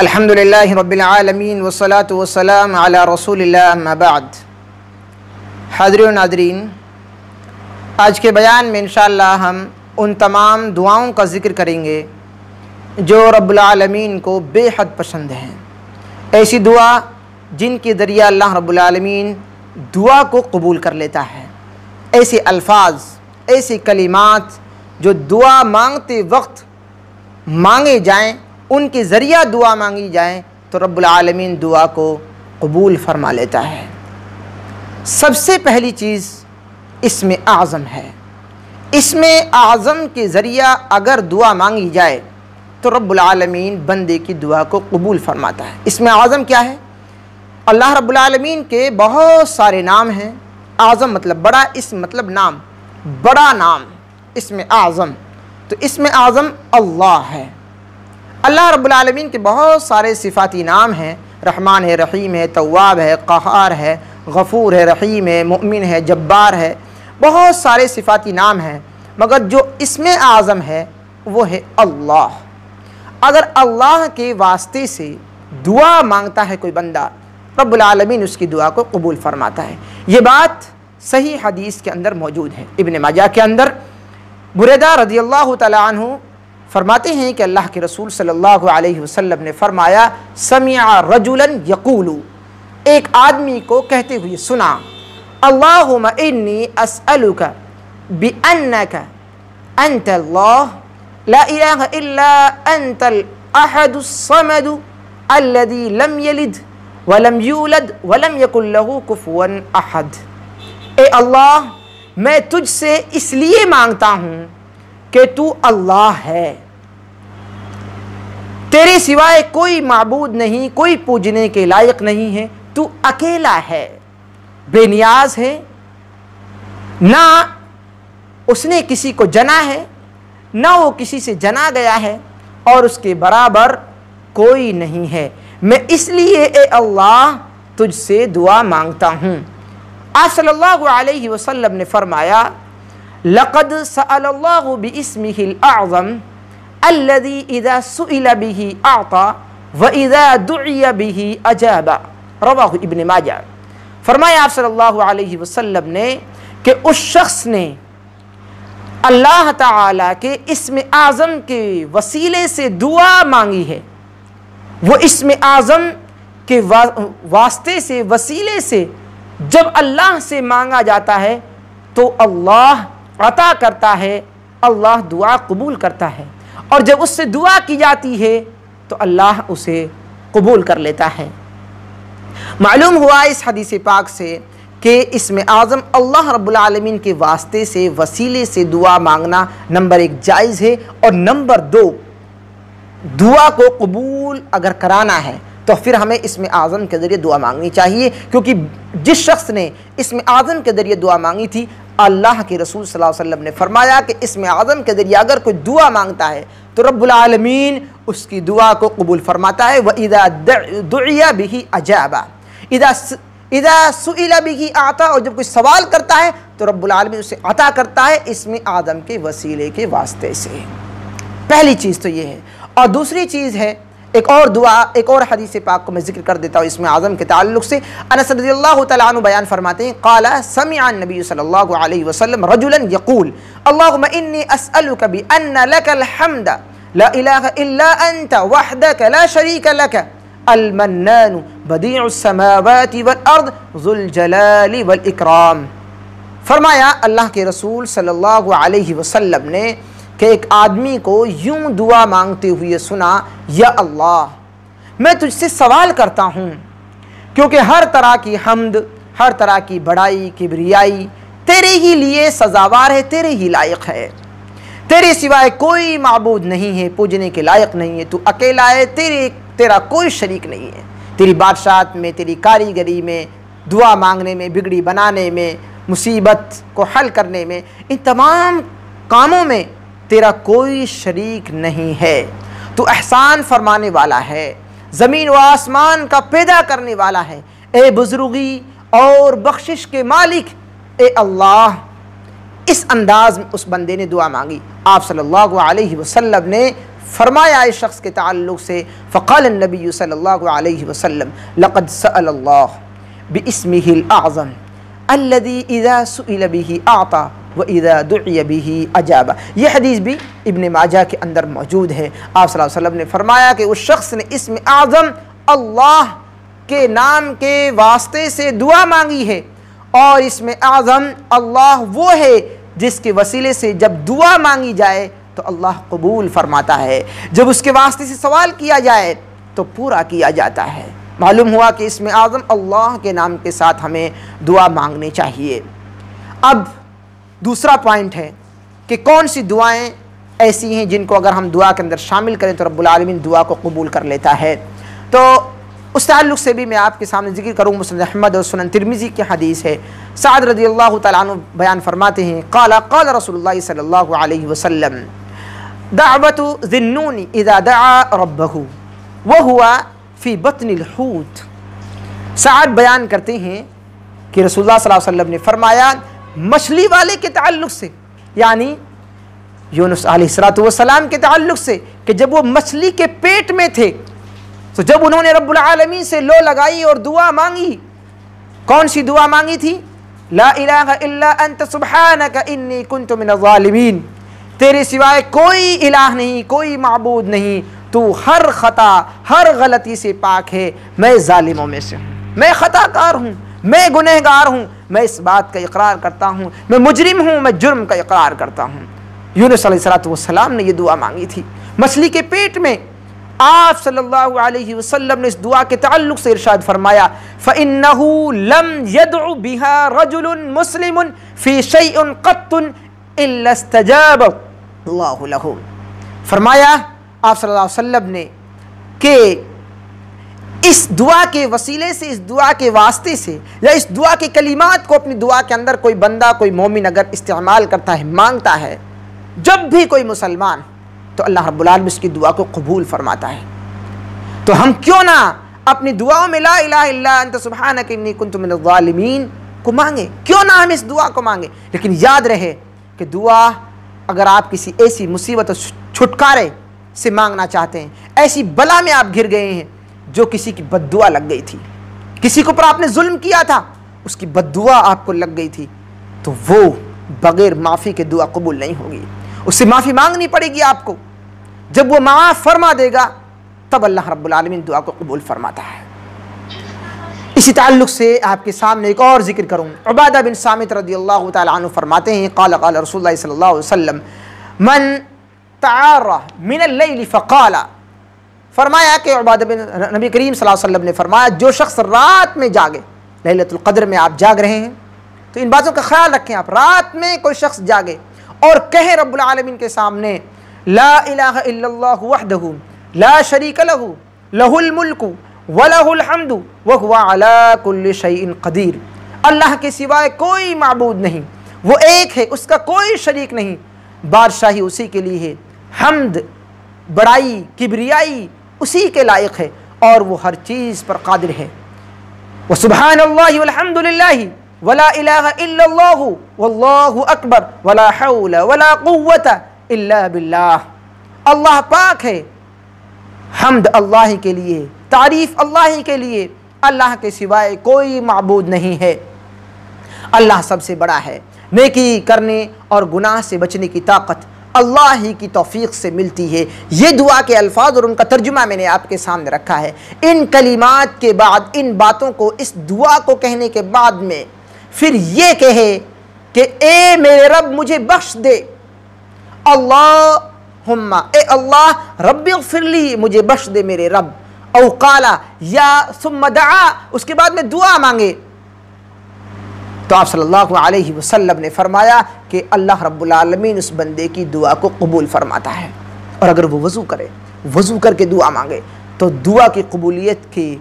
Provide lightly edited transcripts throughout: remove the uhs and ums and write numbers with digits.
الحمدللہ رب العالمین والصلاة والسلام علی رسول اللہ اما بعد۔ حاضرین و ناظرین، آج کے بیان میں انشاءاللہ ہم ان تمام دعاؤں کا ذکر کریں گے جو رب العالمین کو بے حد پسند ہیں، ایسی دعا جن کے ذریعہ اللہ رب العالمین دعا کو قبول کر لیتا ہے، ایسے الفاظ، ایسی کلمات جو دعا مانگتے وقت مانگے جائیں، ان کے ذریعہ دعا مانگی جائیں تو رب العالمین دعا کو قبول فرما لیتا ہے۔ سب سے پہلی چیز اسم اعظم ہے۔ اسم اعظم کے ذریعہ اگر دعا مانگی جائے تو رب العالمین بندے کی دعا کو قبول فرماتا ہے۔ اسم اعظم کیا ہے؟ اللہ رب العالمین کے بہت سارے نام ہیں۔ اعظم مطلب بڑا، اسم مطلب نام، بڑا نام اسم اعظم۔ تو اسم اعظم اللہ ہے۔ اللہ رب العالمین کے بہت سارے صفاتی نام ہیں، رحمان ہے، رحیم ہے، تواب ہے، قہار ہے، غفور ہے، رحیم ہے، مؤمن ہے، جبار ہے، بہت سارے صفاتی نام ہیں، مگر جو اسم اعظم ہے وہ ہے اللہ۔ اگر اللہ کے واسطے سے دعا مانگتا ہے کوئی بندہ، رب العالمین اس کی دعا کو قبول فرماتا ہے۔ یہ بات صحیح حدیث کے اندر موجود ہے۔ ابن ماجہ کے اندر بریدہ رضی اللہ تعالی عنہ فرماتے ہیں کہ اللہ کے رسول صلی اللہ علیہ وسلم نے فرمایا، سمع رجلا یقول، ایک آدمی کو کہتے ہوئے سنا، اللہم انی اسألک بأنک انت اللہ لا الہ الا انت الاحد الصمد الذي لم یلد ولم یولد ولم یکن له کفوا احد۔ اے اللہ، میں تجھ سے اس لیے مانگتا ہوں کہ تو اللہ ہے، تیرے سوائے کوئی معبود نہیں، کوئی پوجنے کے لائق نہیں ہے، تو اکیلا ہے، بے نیاز ہے، نہ اس نے کسی کو جنا ہے، نہ وہ کسی سے جنا گیا ہے، اور اس کے برابر کوئی نہیں ہے۔ میں اس لیے اے اللہ تجھ سے دعا مانگتا ہوں۔ آپ صلی اللہ علیہ وسلم نے فرمایا، لقد سأل اللہ باسمہ الاعظم الذي اذا سئل به اعطى واذا دعی به اجاب، رواہ ابن ماجہ۔ فرمایا آپ صلی اللہ علیہ وسلم نے کہ اس شخص نے اللہ تعالیٰ کے اسم اعظم کے وسیلے سے دعا مانگی ہے، وہ اسم اعظم کے واسطے سے، وسیلے سے جب اللہ سے مانگا جاتا ہے تو اللہ عطا کرتا ہے، اللہ دعا قبول کرتا ہے، اور جب اس سے دعا کی جاتی ہے تو اللہ اسے قبول کر لیتا ہے۔ معلوم ہوا اس حدیث پاک سے کہ اسم اعظم اللہ رب العالمین کے واسطے سے، وسیلے سے دعا مانگنا نمبر 1 جائز ہے، اور نمبر 2 دعا کو قبول اگر کرانا ہے تو پھر ہمیں اسم اعظم کے ذریعے دعا مانگنی چاہیے، کیونکہ جس شخص نے اسم اعظم کے ذریعے دعا مانگی تھی، اللہ کے رسول صلی اللہ علیہ وسلم نے فرمایا کہ اسم اعظم کے ذریعے اگر کوئی دعا مانگتا ہے تو رب العالمین اس کی دعا کو قبول فرماتا ہے۔ وَإِذَا دُعِيَ بِهِ أَجَابَ، اذا سئل به اعطى، اور جب کوئی سوال کرتا ہے تو رب العالمین اسے عطا کرتا ہے اسم اعظم کے وسیلے کے واسطے سے۔ پہلی چیز تو یہ ہے، اور دوسری چیز ہے ایک اور دعا، ایک اور حدیث پاک کو میں ذکر کر دیتا ہوں اسم اعظم کے تعلق سے۔ انس رضی اللہ تعالیٰ عنہ بیان فرماتے ہیں، قال سمع النبی صلی اللہ علیہ وسلم رجلا یقول اللہم انی اسألک بأن لک الحمد لا الہ الا انت وحدک لا شریک لک المنان بدیع السماوات والارض ذو الجلال والاکرام۔ فرمایا اللہ کے رسول صلی اللہ علیہ وسلم نے کہ ایک آدمی کو یوں دعا مانگتے ہوئے سنا، یا اللہ، میں تجھ سے سوال کرتا ہوں کیونکہ ہر طرح کی حمد، ہر طرح کی بڑائی، کبریائی تیرے ہی لیے سزاوار ہے، تیرے ہی لائق ہے، تیرے سوائے کوئی معبود نہیں ہے، پوجنے کے لائق نہیں ہے، تو اکیلا ہے، تیرا کوئی شریک نہیں ہے، تیری بادشاہت میں، تیری کاریگری میں، دعا مانگنے میں، بگڑی بنانے میں، مصیبت کو حل کرنے میں، ان تمام کاموں میں تیرا کوئی شریک نہیں ہے، تو احسان فرمانے والا ہے، زمین و آسمان کا پیدا کرنے والا ہے، اے بزرگی اور بخشش کے مالک، اے اللہ۔ اس انداز میں اس بندے نے دعا مانگی۔ آپ صلی اللہ علیہ وسلم نے فرمایا اس شخص کے تعلق سے فقال النبی صلی اللہ علیہ وسلم لقد سأل اللہ باسمہ الاعظم الذي اذا سئل به اعطى واذا دعي به اجاب. یہ حدیث بھی ابن ماجہ کے اندر موجود ہے. آپ صلی اللہ علیہ وسلم نے فرمایا کہ اس شخص نے اسم اعظم اللہ کے نام کے واسطے سے دعا مانگی ہے، اور اسم اعظم اللہ وہ ہے جس کے وسیلے سے جب دعا مانگی جائے تو اللہ قبول فرماتا ہے، جب اس کے واسطے سے سوال کیا جائے تو پورا کیا جاتا ہے. معلوم ہوا کہ اسم اعظم اللہ کے نام کے ساتھ ہمیں دعا مانگنی چاہیے. اب دوسرا پوائنٹ ہے کہ کون سی دعائیں ایسی ہیں جن کو اگر ہم دعا کے اندر شامل کریں تو رب العالمین دعا کو قبول کر لیتا ہے. تو اس تعلق سے بھی میں آپ کے سامنے ذکر کروں. مسند احمد اور سنن ترمذی کی حدیث ہے. سعد رضی اللہ تعالیٰ عنہ بیان فرماتے ہیں قال رسول اللہ صلی اللہ علیہ وسلم دعوت ذی النون اذا دعا ربہ وہو فی بطن الحوت. سعد بیان کرتے ہیں کہ رسول اللہ صلی اللہ علیہ وسلم نے فرمایا مچھلی والے کے تعلق سے، یعنی یونس علیہ السلام کے تعلق سے، کہ جب وہ مچھلی کے پیٹ میں تھے تو جب انہوں نے رب العالمین سے لو لگائی اور دعا مانگی، کون سی دعا مانگی تھی؟ لا الہ الا انت سبحانک انی کنت من الظالمین. تیرے سوائے کوئی الہ نہیں، کوئی معبود نہیں، تو ہر خطا ہر غلطی سے پاک ہے، میں ظالموں میں سے ہوں، میں خطا کار ہوں، میں گنہگار ہوں، میں اس بات کا اقرار کرتا ہوں، میں مجرم ہوں، میں جرم کا اقرار کرتا ہوں. یونس علیہ السلام نے یہ دعا مانگی تھی مچھلی کے پیٹ میں. آپ صلی اللہ علیہ وسلم نے اس دعا کے تعلق سے ارشاد فرمایا فَإِنَّهُ لَمْ يَدْعُ بِهَا رَجُلٌ مُسْلِمٌ فِي شَيْءٍ قَطٌّ إِلَّا اسْتَجَابَ اللَّهُ لَهُ. فرمایا آپ صلی اللہ علیہ وسلم نے کہ اس دعا کے وسیلے سے، اس دعا کے واسطے سے، یا اس دعا کے کلمات کو اپنی دعا کے اندر کوئی بندہ، کوئی مومن اگر استعمال کرتا ہے، مانگتا ہے، جب بھی کوئی مسلمان، تو اللہ رب العالمین اس کی دعا کو قبول فرماتا ہے. تو ہم کیوں نہ اپنی دعاؤں میں لا الہ الا انت سبحانک انی کنت من الظالمین کو مانگیں؟ کیوں نہ ہم اس دعا کو مانگیں؟ لیکن یاد رہے کہ دعا اگر آپ کسی ایسی مصیبت اور چھٹکارے سے مانگنا چاہتے ہیں، ایسی بلا میں آپ گر گئے ہیں جو کسی کی بد دعا لگ گئی تھی، کسی کے اوپر آپ نے ظلم کیا تھا، اس کی بد دعا آپ کو لگ گئی تھی، تو وہ بغیر معافی کے دعا قبول نہیں ہوگی. اس سے معافی مانگنی پڑے گی آپ کو. جب وہ معاف فرما دے گا تب اللہ رب العالمین دعا کو قبول فرماتا ہے. اسی تعلق سے آپ کے سامنے ایک اور ذکر کروں. عبادہ بن صامت رضی اللہ تعالیٰ عنہ فرماتے ہیں قال رسول اللہ صلی اللہ علیہ وسلم من تعارى من اللیل فقال. فرمایا کہ عبادہ بن نبی کریم صلی اللہ علیہ وسلم نے فرمایا جو شخص رات میں جاگے، لیلۃ القدر میں آپ جاگ رہے ہیں تو ان باتوں کا خیال رکھیں. آپ رات میں کوئی شخص جاگے اور کہے رب العالمین کے سامنے لا الہ الا اللہ وحدہ لا شریک لہ لہ الملک ولہ الحمد وہو علی کل شیء قدیر. اللہ کے سوائے کوئی معبود نہیں، وہ ایک ہے، اس کا کوئی شریک نہیں، بادشاہی اسی کے لیے ہے، حمد، بڑائی، کبریائی اسی کے لائق ہے، اور وہ ہر چیز پر قادر ہے. وسبحان اللہ والحمد للہ ولا الہ الا اللہ واللہ اکبر ولا حول ولا قوت الا باللہ. اللہ پاک ہے، حمد اللہ ہی کے لیے، تعریف اللہ ہی کے لیے، اللہ کے سوائے کوئی معبود نہیں ہے. اللہ سب سے بڑا ہے. نیکی کرنے اور گناہ سے بچنے کی طاقت اللہ ہی کی توفیق سے ملتی ہے. یہ دعا کے الفاظ اور ان کا ترجمہ میں نے آپ کے سامنے رکھا ہے. ان کلمات کے بعد، ان باتوں کو، اس دعا کو کہنے کے بعد میں پھر یہ کہے کہ اے میرے رب مجھے بخش دے، اللہم اے اللہ رب اغفر لی مجھے بخش دے میرے رب، او قالا یا ثم دعا اس کے بعد میں دعا مانگے. تو آپ صلی اللہ علیہ وسلم نے فرمایا کہ اللہ رب العالمین اس بندے کی دعا کو قبول فرماتا ہے. اور اگر وہ وضو کرے، وضو کر کے دعا مانگے تو دعا کی قبولیت کے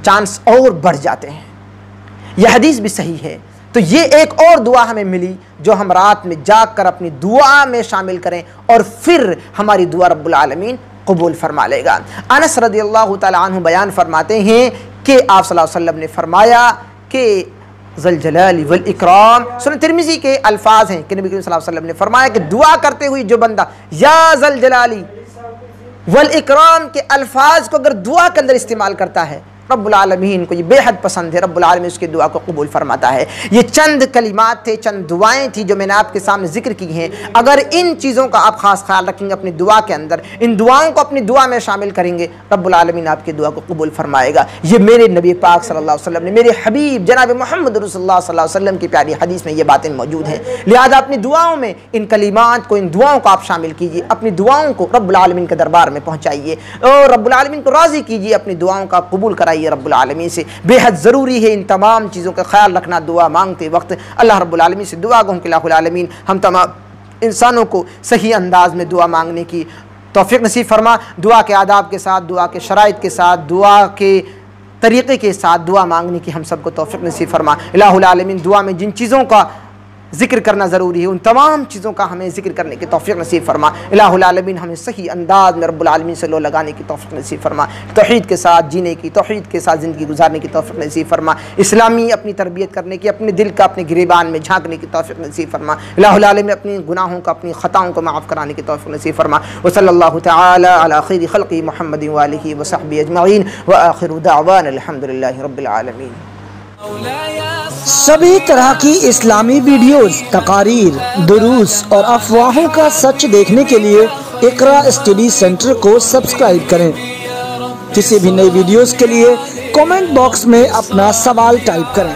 چانس اور بڑھ جاتے ہیں. یہ حدیث بھی صحیح ہے. تو یہ ایک اور دعا ہمیں ملی جو ہم رات میں جاگ کر اپنی دعا میں شامل کریں اور پھر ہماری دعا رب العالمین قبول فرما لے گا. انس رضی اللہ تعالیٰ عنہ بیان فرماتے ہیں کہ آپ صلی اللہ علیہ وسلم نے فرمایا کہ ذل جلال والاکرام، سنن ترمذی کے الفاظ ہیں کہ نبی کریم صلی اللہ علیہ وسلم نے فرمایا کہ دعا کرتے ہوئی جو بندہ یا ذل جلالی والاکرام کے الفاظ کو اگر دعا کے اندر استعمال کرتا ہے، رب العالمین کو یہ بے حد پسند ہے، رب العالمین اس کی دعا کو قبول فرماتا ہے۔ یہ چند کلمات تھے، چند دعائیں تھیں جو میں نے آپ کے سامنے ذکر کی ہیں۔ اگر ان چیزوں کا آپ خاص خیال رکھیں گے اپنی دعا کے اندر، ان دعاؤں کو اپنی دعا میں شامل کریں گے، رب العالمین آپ کی دعا کو قبول فرمائے گا۔ یہ میرے نبی پاک صلی اللہ علیہ وسلم نے، میرے حبیب جناب محمد رسول اللہ صلی اللہ علیہ وسلم کی پیاری حدیث میں یہ باتیں موجود ہیں۔ لہذا اپنی دعاؤں میں ان کلمات کو، ان دعاؤں کو آپ شامل کیجئے، اپنی دعاؤں کو رب العالمین کے دربار میں پہنچائیے اور رب العالمین کو راضی کیجئے، اپنی دعاؤں کا قبول کرائیے رب العالمین سے۔ بے حد ضروری ہے ان تمام چیزوں کا خیال رکھنا دعا مانگتے وقت۔ اللہ رب العالمین سے دعا گوں کہ اللہ العالمین ہم تمام انسانوں کو صحیح انداز میں دعا مانگنے کی توفیق نصیب فرما، دعا کے آداب کے ساتھ، دعا کے شرائط کے ساتھ، دعا کے طریقے کے ساتھ دعا مانگنے کی ہم سب کو توفیق نصیب فرما۔ الہ العالمین دعا میں جن چیزوں کا ذکر کرنا ضروری ہے ان تمام چیزوں کا ہمیں ذکر کرنے کی توفیق نصیب فرما۔ الہ العالمین ہمیں صحیح انداز میں رب العالمین سے لو لگانے کی توفیق نصیب فرما، توحید کے ساتھ جینے کی، توحید کے ساتھ زندگی گزارنے کی توفیق نصیب فرما، اسلامی اپنی تربیت کرنے کی، اپنے دل کا اپنے گریبان میں جھانکنے کی توفیق نصیب فرما۔ الہ العالمین اپنی گناہوں کا، اپنی خطاؤں کو معاف کرانے کی توفیق نصیب فرما۔ وصلی اللہ تعالی علی خیر خلقہ محمد وآلہ وصحبہ اجمعین وآخر دعوانا الحمدللہ رب العالمین۔ سبھی طرح کی اسلامی ویڈیوز، تقاریر، دروس اور افواہوں کا سچ دیکھنے کے لیے اقرا اسٹڈی سینٹر کو سبسکرائب کریں۔ کسی بھی نئی ویڈیوز کے لیے کامنٹ باکس میں اپنا سوال ٹائپ کریں۔